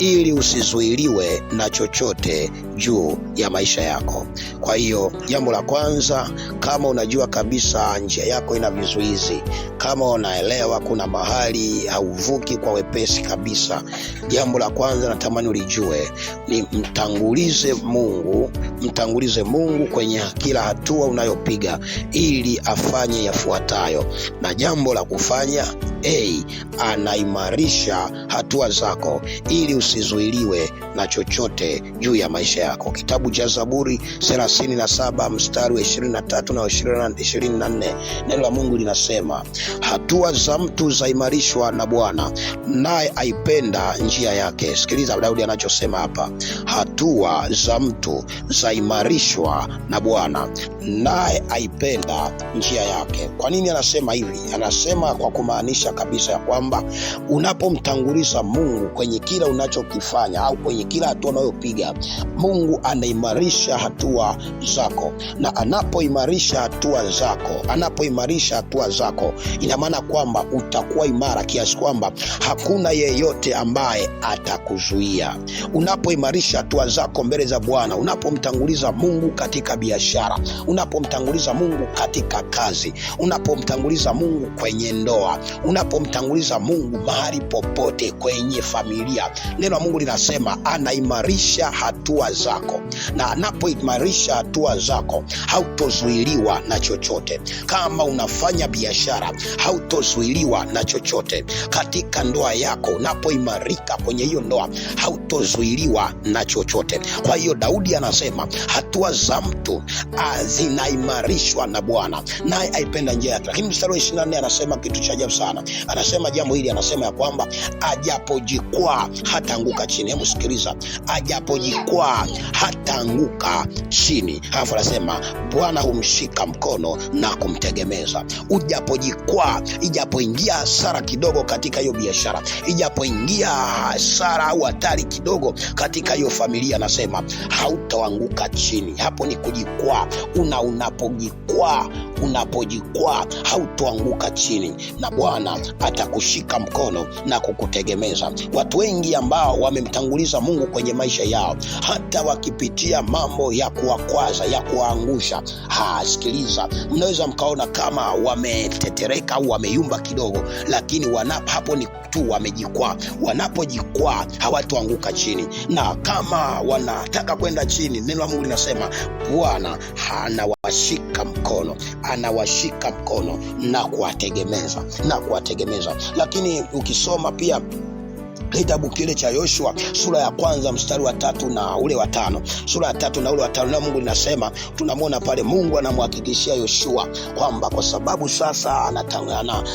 ili usizuiliwe na chochote juu ya maisha yako. Kwa hiyo jambo la kwanza, kama unajua kabisa njia yako ina vizuizi, kama unaelewa kuna mahali hauvuki kwa wepesi kabisa, jambo la kwanza natamani ulijue ni mtangulize Mungu kwenye kila hatua unayopiga ili afanye yafuatayo. Na jambo la kufanya, anaimarisha hatua zako ili usizuiliwe na chochote juu ya maisha yako. Kitabu cha Zaburi 37 mstari wa 23 na 24, neno la Mungu linasema, hatua za mtu zaimarishwa na Bwana, naye aipenda njia yake. Sikiliza Daudi anachosema hapa, hatua za mtu zaimarishwa na Bwana, naye aipenda njia yake. Kwa nini anasema hivi? Anasema kwa kumaanisha kabisa ya kwamba unapomtanguliza Mungu kwenye kila unachokifanya au kwenye kila hatua unayopiga, Mungu anaimarisha hatua zako. Na anapoimarisha hatua zako, ina maana kwamba utakuwa imara kiasi kwamba hakuna yeyote ambaye atakuzuia. Unapoimarisha hatua zako mbele za Bwana, unapomtanguliza Mungu katika biashara, unapomtanguliza Mungu katika kazi, unapomtanguliza Mungu kwenye ndoa, unapomtanguliza Mungu mahali popote kwenye familia, neno la Mungu linasema anaimarisha hatua zako. Na anapoimarisha hatua zako, hautozuiliwa na chochote. Kama unafanya biashara, hautozuiliwa na chochote. Katika ndoa yako, unapoimarika kwenye hiyo ndoa, hautozuiliwa na chochote. Kwa hiyo Daudi anasema hatua za mtu zinaimarishwa na Bwana, naye aipenda njia yake. Lakini mstari wa 24 anasema kitu cha ajabu sana. Anasema jambo hili, anasema ya kwamba ajapojikwaa hataanguka chini. Hebu sikiliza, ajapojikwaa hataanguka chini. Halafu anasema Bwana humshika mkono na kumtegemeza. Ujapojikwaa, ijapoingia hasara kidogo katika hiyo biashara, ijapoingia hasara au hatari kidogo katika hiyo familia, anasema hautaanguka chini. Hapo ni kujikwaa. Unapojikwaa hautoanguka chini, na Bwana atakushika mkono na kukutegemeza. Watu wengi ambao wamemtanguliza Mungu kwenye maisha yao, hata wakipitia mambo ya kuwakwaza, ya kuwaangusha, sikiliza, mnaweza mkaona kama wametetereka au wameyumba kidogo, lakini hapo ni tu wamejikwaa. Wanapojikwaa hawatoanguka chini, na kama wanataka kwenda chini, neno la Mungu linasema Bwana anawashika mkono na kuwategemeza. Lakini ukisoma pia kitabu kile cha Yoshua sura ya kwanza mstari wa 3 na ule wa 5, sura ya 3 na ule wa 5, na Mungu linasema, tunamwona pale Mungu anamhakikishia Yoshua kwamba kwa sababu sasa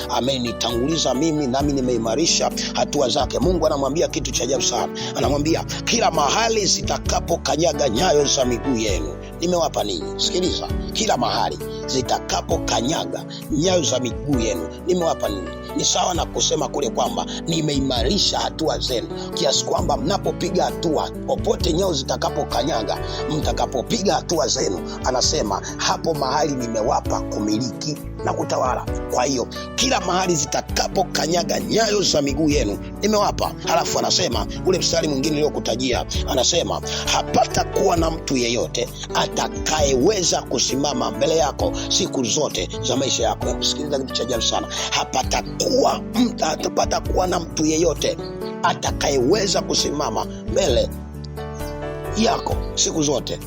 amenitanguliza mimi, nami nimeimarisha hatua zake. Mungu anamwambia kitu cha ajabu sana. Anamwambia kila mahali zitakapokanyaga nyayo za miguu yenu nimewapa ninyi. Sikiliza, kila mahali zitakapokanyaga nyayo za miguu yenu nimewapa ninyi. Ni sawa na kusema kule kwamba nimeimarisha hatua zenu, kiasi kwamba mnapopiga hatua, popote nyayo zitakapokanyaga, mtakapopiga hatua zenu, anasema hapo mahali nimewapa kumiliki na kutawala. Kwa hiyo kila mahali zitakapokanyaga nyayo za miguu yenu nimewapa. Halafu anasema ule mstari mwingine niliokutajia, anasema hapata kuwa na mtu yeyote atakayeweza kusimama mbele yako siku zote za maisha yako. Sikiliza kitu cha ajabu sana. Hapata kuwa na mtu yeyote atakayeweza kusimama mbele yako siku zote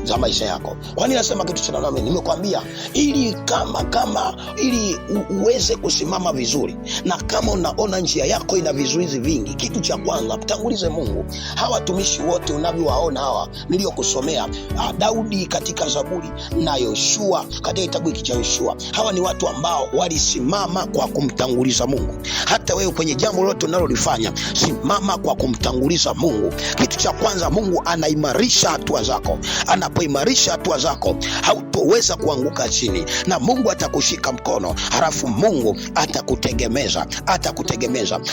za maisha yako. Kwani nasema kitu cha namna, nimekwambia ili ili uweze kusimama vizuri, na kama unaona njia yako ina vizuizi vingi, kitu cha kwanza mtangulize Mungu. Hawa watumishi wote unavyowaona hawa niliokusomea, Daudi katika Zaburi na Yoshua katika kitabu hiki cha Yoshua, hawa ni watu ambao walisimama kwa kumtanguliza Mungu. Hata wewe kwenye jambo lolote unalolifanya, simama kwa kumtanguliza Mungu. Kitu cha kwanza, Mungu anaimarisha hatua zako. unapoimarisha hatua zako hautoweza kuanguka chini, na Mungu atakushika mkono, halafu Mungu atakutegemeza.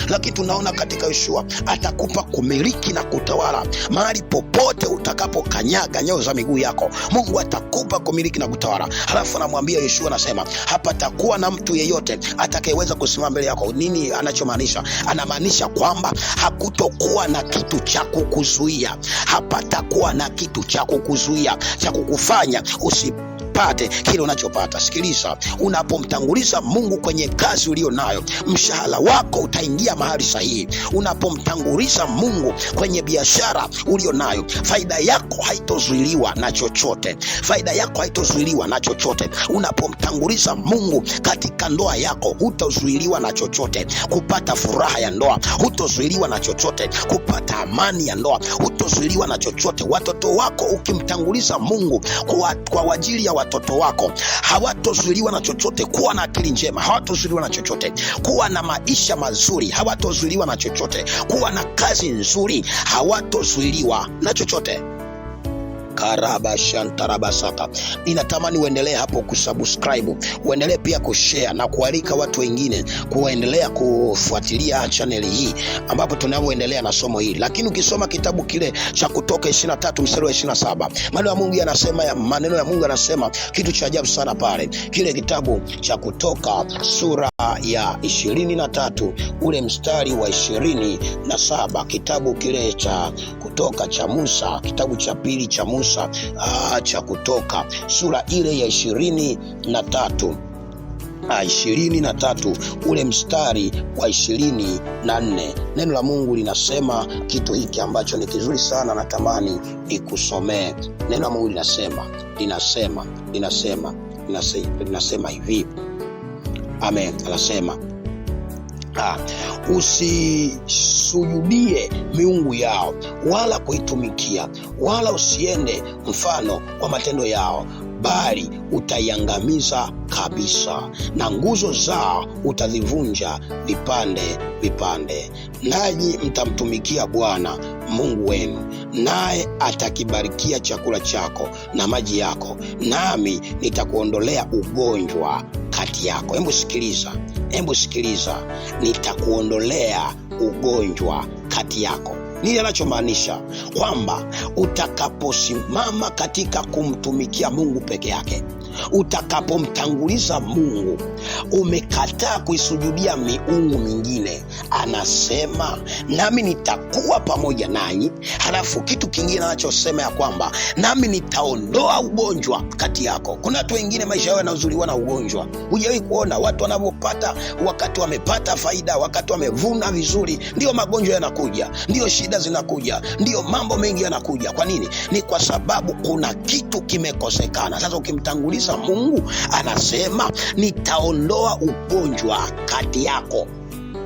Lakini tunaona katika Yoshua atakupa kumiliki na kutawala mahali popote utakapokanyaga nyayo za miguu yako. Mungu atakupa kumiliki na kutawala. Halafu anamwambia Yoshua, anasema hapatakuwa na mtu yeyote atakayeweza kusimama mbele yako. Nini anachomaanisha? Anamaanisha kwamba hakutokuwa na kitu cha kukuzuia. Hapatakuwa na kitu cha kukuzuia, cha kukufanya usipate kile unachopata. Sikiliza, unapomtanguliza Mungu kwenye kazi ulio nayo, mshahara wako utaingia mahali sahihi. Unapomtanguliza Mungu kwenye biashara ulio nayo, faida yako haitozuiliwa na chochote. Faida yako haitozuiliwa na chochote. Unapomtanguliza Mungu katika ndoa yako, hutazuiliwa na chochote. Kupata furaha ya ndoa, hutazuiliwa na chochote. Kupata amani ya ndoa, hutazuiliwa na chochote. Watoto wako ukimtanguliza Mungu kwa ajili ya watoto wako, hawatozuiliwa na chochote. Kuwa na akili njema, hawatozuiliwa na chochote. Kuwa na maisha mazuri, hawatozuiliwa na chochote. Kuwa na kazi nzuri, hawatozuiliwa na chochote. Karabashantarabasaka. Ninatamani uendelee hapo kusubscribe, uendelee pia kushare na kualika watu wengine kuendelea kufuatilia channel hii ambapo tunavyoendelea na somo hili. Lakini ukisoma kitabu kile cha Kutoka 23 mstari wa 27, maneno ya Mungu yanasema kitu cha ajabu sana pale. Kile kitabu cha Kutoka sura ya 23 ule mstari wa 27, kitabu kile cha Kutoka cha Musa, kitabu cha pili cha Musa, cha Kutoka sura ile ya 23 ule mstari wa 24. Neno la Mungu linasema kitu hiki ambacho ni kizuri sana, natamani nikusomee. Neno la Mungu linasema hivi. Amen. Anasema usisujudie miungu yao wala kuitumikia, wala usiende mfano wa matendo yao, bali utaiangamiza kabisa, na nguzo zao utazivunja vipande vipande. Nanyi mtamtumikia Bwana Mungu wenu, naye atakibarikia chakula chako na maji yako, nami nitakuondolea ugonjwa kati yako. Hebu sikiliza, nitakuondolea ugonjwa kati yako. Nini anachomaanisha? Kwamba utakaposimama katika kumtumikia Mungu peke yake, utakapomtanguliza Mungu, umekataa kuisujudia miungu mingine, anasema nami nitakuwa pamoja nanyi. Halafu kitu kingine anachosema ya kwamba nami nitaondoa ugonjwa kati yako. Kuna watu wengine maisha yao yanazuiliwa na ugonjwa. Hujawahi kuona watu wanavyopata, wakati wamepata faida, wakati wamevuna vizuri, ndio magonjwa yanakuja, ndio shida zinakuja, ndio mambo mengi yanakuja. Kwa nini? Ni kwa sababu kuna kitu kimekosekana. Sasa ukimtanguliza Mungu, anasema nitaondoa ugonjwa kati yako,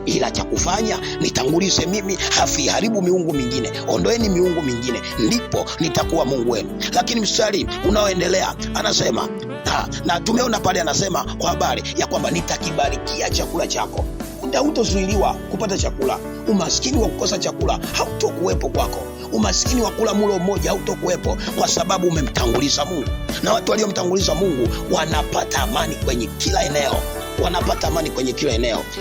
ila cha kufanya nitangulize mimi, haribu miungu mingine. Ondoeni miungu mingine, ndipo nitakuwa Mungu wenu. Lakini mstari unaoendelea anasema na tumeona pale, anasema kwa habari ya kwamba nitakibarikia chakula chako. Hutazuiliwa kupata chakula. Umaskini wa kukosa chakula hautokuwepo kwako. Umaskini wa kula mlo mmoja hautokuwepo, kwa sababu umemtanguliza Mungu. Na watu waliomtanguliza Mungu wanapata amani kwenye kila eneo.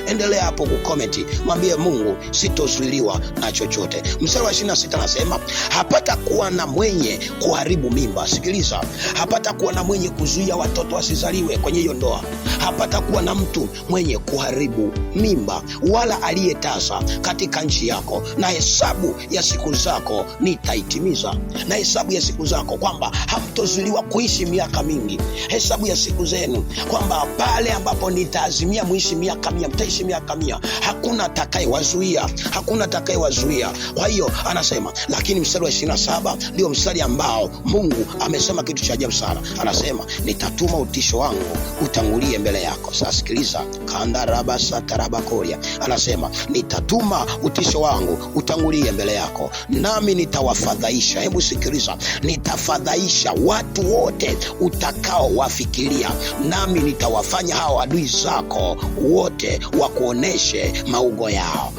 Endelea hapo kukomenti, mwambie Mungu sitozuiliwa na chochote. Mstari wa 26 anasema hapata kuwa na mwenye kuharibu mimba. Sikiliza, hapata kuwa na mwenye kuzuia watoto wasizaliwe kwenye hiyo ndoa. Hapata kuwa na mtu mwenye kuharibu mimba, wala aliyetasa katika nchi yako, na hesabu ya siku zako nitaitimiza. Na hesabu ya siku zako, kwamba hamtozuiliwa kuishi miaka mingi. Hesabu ya siku zenu, kwamba pale ambapo nitaazimia muishi miaka 100, mtaishi miaka 100. Hakuna atakayewazuia. Kwa hiyo anasema, lakini mstari wa 27 ndio mstari ambao Mungu amesema kitu cha ajabu sana. Anasema nitatuma utisho wangu utangulie mbele yako. Sasa sikiliza, kandarabasa tarabakoria, anasema nitatuma utisho wangu utangulie mbele yako, nami nitawafadhaisha. Hebu sikiliza, nitafadhaisha watu wote utakao wafikiria, nami nitawafanya hao adui zako wote wakuoneshe maugo yao,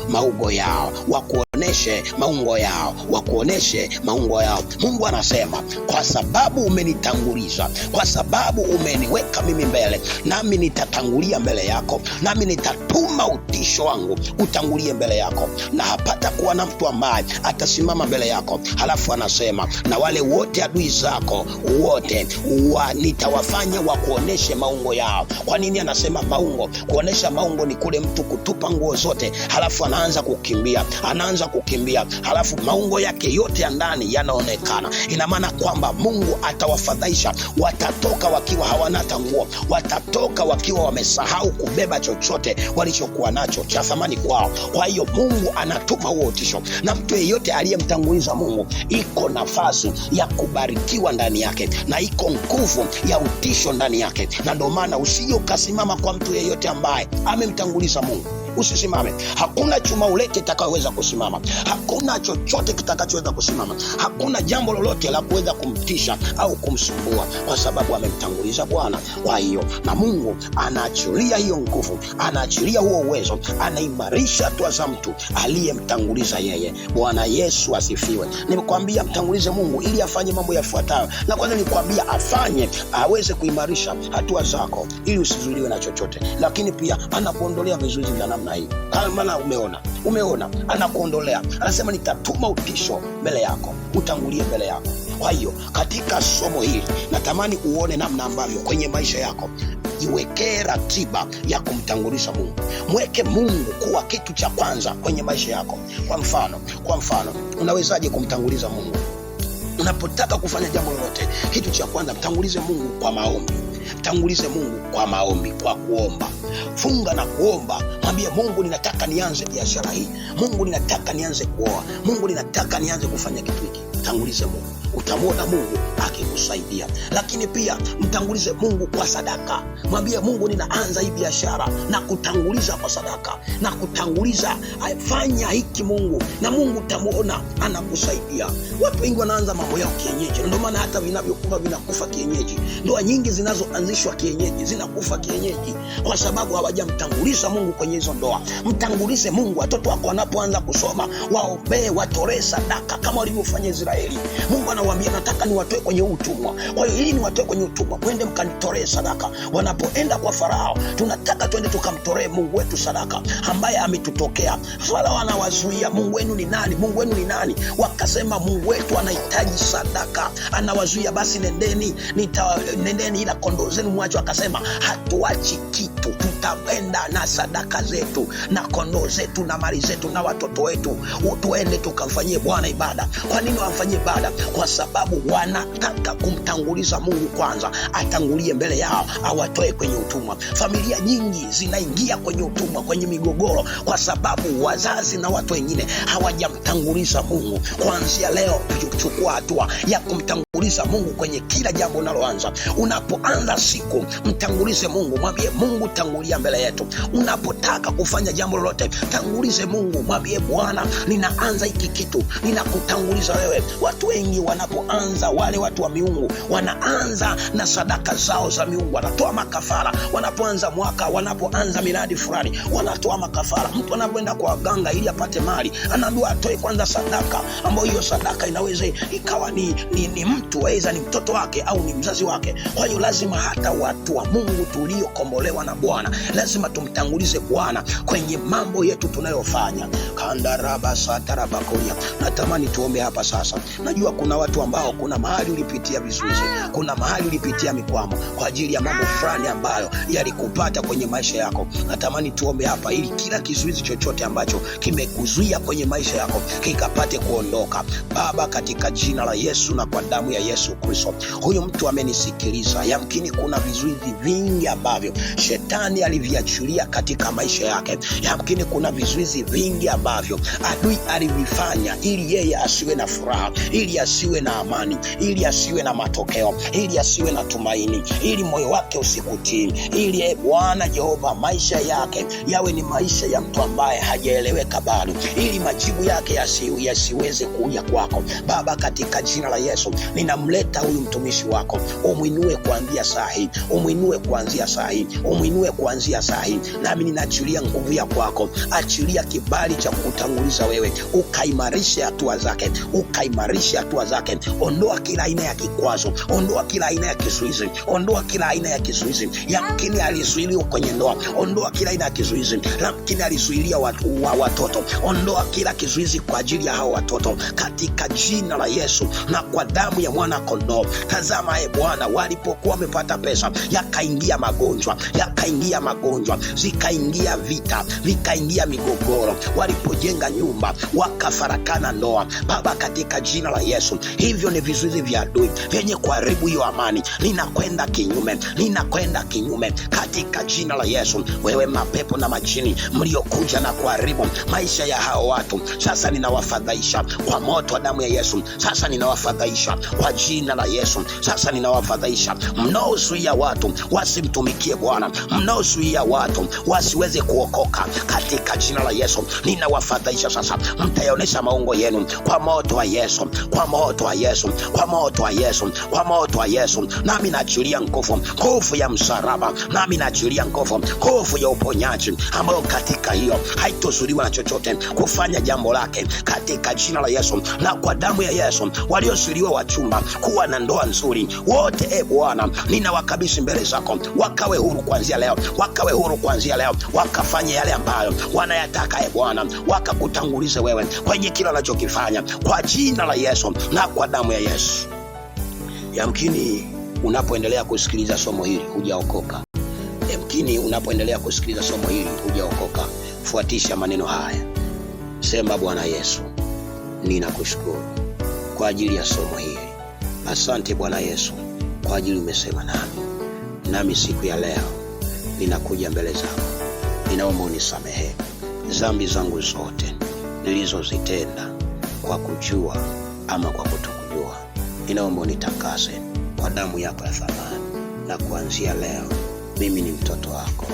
wakuoneshe wakuoneshe maungo yao, wakuoneshe maungo yao. Mungu anasema kwa sababu umenitanguliza, kwa sababu umeniweka mimi mbele, nami nitatangulia mbele yako, nami nitatuma utisho wangu utangulie mbele yako, na hapata kuwa na mtu ambaye atasimama mbele yako. Halafu anasema na wale wote adui zako wote nitawafanya wakuoneshe maungo yao. Kwa nini anasema maungo? Kuonesha maungo ni kule mtu kutupa nguo zote, halafu anaanza kukimbia, halafu maungo yake yote ya ndani yanaonekana. Ina maana kwamba Mungu atawafadhaisha. Watatoka wakiwa hawana nguo, watatoka wakiwa wamesahau kubeba chochote walichokuwa nacho cha thamani kwao. Kwa hiyo Mungu anatuma huo utisho, na mtu yeyote aliyemtanguliza Mungu iko nafasi ya kubarikiwa ndani yake, na iko nguvu ya utisho ndani yake. Na ndio maana usije ukasimama kwa mtu yeyote ambaye amemtanguliza Mungu. Usisimame. Hakuna chuma ulete kitakayoweza kusimama, hakuna chochote kitakachoweza kusimama, hakuna jambo lolote la kuweza kumtisha au kumsumbua, kwa sababu amemtanguliza Bwana. Kwa hiyo na Mungu anaachilia hiyo nguvu, anaachilia huo uwezo, anaimarisha hatua za mtu aliyemtanguliza yeye. Bwana Yesu asifiwe. Nimekwambia mtangulize Mungu ili afanye mambo yafuatayo. Na kwanza nikwambia afanye, aweze kuimarisha hatua zako ili usizuiliwe na chochote, lakini pia anakuondolea vizuizi vya namna hii. Kama umeona anakuondolea, anasema nitatuma utisho mbele yako, utangulie mbele yako. Kwa hiyo katika somo hili natamani uone namna ambavyo kwenye maisha yako iwekee ratiba ya kumtanguliza Mungu. Mweke Mungu kuwa kitu cha kwanza kwenye maisha yako. Kwa mfano unawezaje kumtanguliza Mungu? Unapotaka kufanya jambo lolote, kitu cha kwanza mtangulize Mungu kwa maombi. Mtangulize Mungu kwa maombi, kwa kuomba. Funga na kuomba, mwambie Mungu ninataka nianze biashara hii, Mungu ninataka nianze kuoa, Mungu ninataka nianze kufanya kitu hiki. Mtangulize Mungu, utamwona Mungu akikusaidia. Lakini pia mtangulize Mungu kwa sadaka. Mwambie Mungu ninaanza hii biashara na kutanguliza kwa sadaka, na kutanguliza fanya hiki Mungu, na Mungu utamuona anakusaidia. Watu wengi wanaanza mambo yao kienyeji, ndio maana hata vinavyokufa vinakufa kienyeji. Ndoa nyingi zinazoanzishwa kienyeji zinakufa kienyeji, kwa sababu hawajamtanguliza Mungu kwenye hizo ndoa. Mtangulize Mungu. Watoto wako wanapoanza kusoma, waombee, watolee sadaka kama walivyofanya Israeli. Mungu anawaambia nataka niwatoe kwenye utumwa. Kwa hiyo ili niwatoe kwenye utumwa, mwende mkanitolee sadaka. Wanapoenda kwa Farao, tunataka twende tukamtolee Mungu wetu sadaka ambaye ametutokea. Farao anawazuia, Mungu wenu ni nani? Mungu wenu ni nani? Wakasema Mungu wetu anahitaji sadaka, anawazuia. Basi nendeni ila kondoo zenu mwacho. Akasema hatuachi kitu, tutaenda na sadaka zetu na kondoo zetu na mali zetu na watoto wetu, tuende tukamfanyie Bwana ibada. Kwa nini wamfanyie ibada? Kwa sababu wanataka kumtanguliza Mungu kwanza, atangulie mbele yao, awatoe kwenye utumwa. Familia nyingi zinaingia kwenye utumwa, kwenye migogoro, kwa sababu wazazi na watu wengine hawajamtanguliza Mungu. Kuanzia leo chukua hatua ya kumtanguliza Mungu kwenye kila jambo unaloanza. Unapoanza siku, mtangulize Mungu, mwambie Mungu tangulia mbele yetu. Unapotaka kufanya jambo lolote, tangulize Mungu, mwambie Bwana ninaanza hiki kitu, ninakutanguliza wewe. Watu wengi wanapoanza, wale watu wa miungu wanaanza na sadaka zao za miungu, wanatoa makafara. Wanapoanza mwaka, wanapoanza miradi fulani, wanatoa makafara. Mtu anapoenda kwa waganga ili apate mali, anaambiwa atoe kwanza sadaka, ambayo hiyo sadaka inaweza ikawa ni mtu, aidha ni mtoto wake au ni mzazi wake. Kwa hiyo lazima hata watu wa Mungu tuliokombolewa na Bwana, lazima tumtangulize Bwana kwenye mambo yetu tunayofanya. Kandaraba satarabakoria. Natamani tuombe hapa sasa. Najua kuna watu ambao kuna mahali ulipitia vizuizi, kuna mahali ulipitia mikwamo kwa ajili ya mambo fulani ambayo yalikupata kwenye maisha yako. Natamani tuombe hapa ili kila kizuizi chochote ambacho kimekuzuia kwenye maisha yako kikapate kuondoka. Baba, katika jina la Yesu na kwa damu ya Yesu Kristo, huyu mtu amenisikiliza. Yamkini kuna vizuizi vingi ambavyo shetani aliviachilia katika maisha yake. Yamkini kuna vizuizi vingi ambavyo adui alivifanya ili yeye asiwe na furaha, furaha, ili asiwe na amani, ili asiwe na matokeo, ili asiwe na tumaini, ili moyo wake usikutii, ili Bwana Jehova maisha yake yawe ni maisha ya mtu ambaye hajaeleweka bado, ili majibu yake yasiweze kuja kwako. Baba, katika jina la Yesu ninamleta huyu mtumishi wako, umwinue kuanzia saa hii, umwinue kuanzia saa hii, umwinue kuanzia saa hii. Nami ninaachilia nguvu ya kwako, achilia kibali cha kutanguliza wewe, ukaimarishe hatua zake, ukaimarishe hatua zake. Ondoa kila aina ya kikwazo, ondoa kila aina ya kizuizi, ondoa kila aina ya kizuizi. Yamkini alizuiliwa kwenye ndoa, ondoa kila aina ya kizuizi. Yamkini alizuilia watoto, ondoa kila kizuizi kwa ajili ya hao watoto katika jina la Yesu na kwa damu ya mwana kondoo. Tazama Bwana, walipokuwa wamepata pesa yakaingia magonjwa, zikaingia vita, vikaingia migogoro. Walipojenga nyumba wakafarakana ndoa. Baba, katika jina la Yesu, hivyo ni vizuizi vya adui vyenye kuharibu hiyo amani. Ninakwenda kinyume katika jina la Yesu. Wewe mapepo na majini mliokuja na kuharibu maisha ya hao watu, sasa ninawafadhaisha kwa moto wa damu ya Yesu. Sasa ninawafadhaisha kwa jina la Yesu. Sasa ninawafadhaisha mnaozuia watu wasimtumikie Bwana, mnaozuia watu wasiweze kuokoka, katika jina la Yesu ninawafadhaisha sasa. Mtayaonesha maungo yenu kwa moto wa Yesu, kwa moto wa Yesu, kwa moto wa Yesu, kwa moto wa Yesu. Nami naachilia nguvu ya msalaba, nami naachilia nguvu ya uponyaji, ambayo katika hiyo haitozuiliwa na chochote kufanya jambo lake, katika jina la Yesu na kwa damu ya Yesu. Waliozuiliwa wachumba kuwa na ndoa nzuri wote, Bwana, ninawakabidhi mbele zako, wakawe huru kuanzia leo, wakawe huru kuanzia leo, wakafanye yale ambayo wanayataka, Bwana, wakakutangulize wewe kwenye kila wanachokifanya, kwa jina la Yesu na kwa damu ya Yesu. Yamkini unapoendelea kusikiliza somo hili hujaokoka, yamkini unapoendelea kusikiliza somo hili hujaokoka. Fuatisha maneno haya, sema: Bwana Yesu, ninakushukuru kwa ajili ya somo hili. Asante Bwana Yesu kwa ajili umesema nami siku ya leo ninakuja mbele zako, ninaomba unisamehe dhambi zangu zote nilizozitenda kwa kujua ama kwa kutokujua. Ninaomba unitakase kwa damu yako ya thamani, na kuanzia leo mimi ni mtoto wako.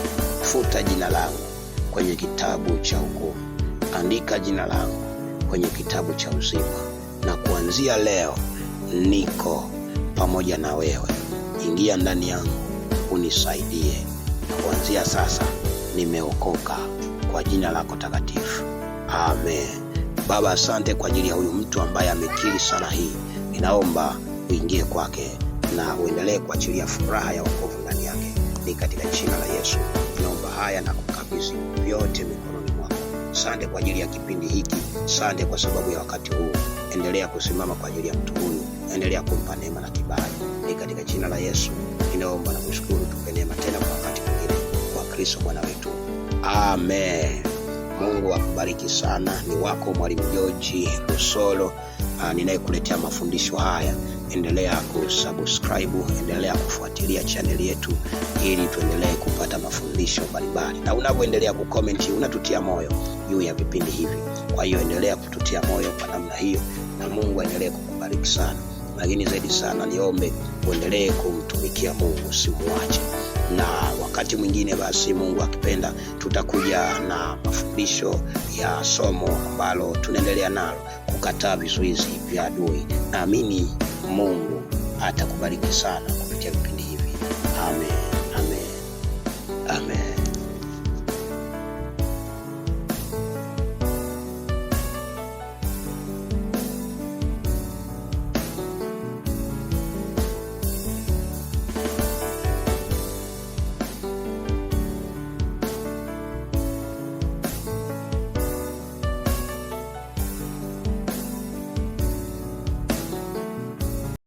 Futa jina langu kwenye kitabu cha hukumu, andika jina langu kwenye kitabu cha uzima, na kuanzia leo niko pamoja na wewe. Ingia ndani yangu unisaidie. Kuanzia sasa nimeokoka kwa jina lako takatifu. Amen. Baba, asante kwa ajili ya huyu mtu ambaye amekiri sala hii. Ninaomba uingie kwake na uendelee kuachilia furaha ya wokovu ndani yake. Ni katika jina la Yesu ninaomba haya na kukabidhi vyote mikononi mwako. Asante kwa ajili ya kipindi hiki, asante kwa sababu ya wakati huu. Endelea kusimama kwa ajili ya mtu huyu, endelea kumpa neema na kibali. Ni katika jina la Yesu ninaomba na kushukuru. Tupe neema tena kwa wakati mwingine, kwa Kristo Bwana wetu. Amen. Mungu akubariki sana. Ni wako Mwalimu George Rusolo ninayekuletea mafundisho haya. Endelea kusubscribe, endelea kufuatilia channel yetu ili tuendelee kupata mafundisho mbalimbali. Na unapoendelea kucomment unatutia moyo juu ya vipindi hivi. Kwa hiyo endelea kututia moyo kwa namna hiyo, na Mungu aendelee kukubariki sana. Lakini zaidi sana niombe uendelee kumtumikia Mungu, usimwache. Na wakati mwingine basi Mungu akipenda tutakuja na mafundisho ya somo ambalo tunaendelea nalo, kukataa vizuizi vya adui. Naamini Mungu atakubariki sana kupitia vipindi hivi. Amen.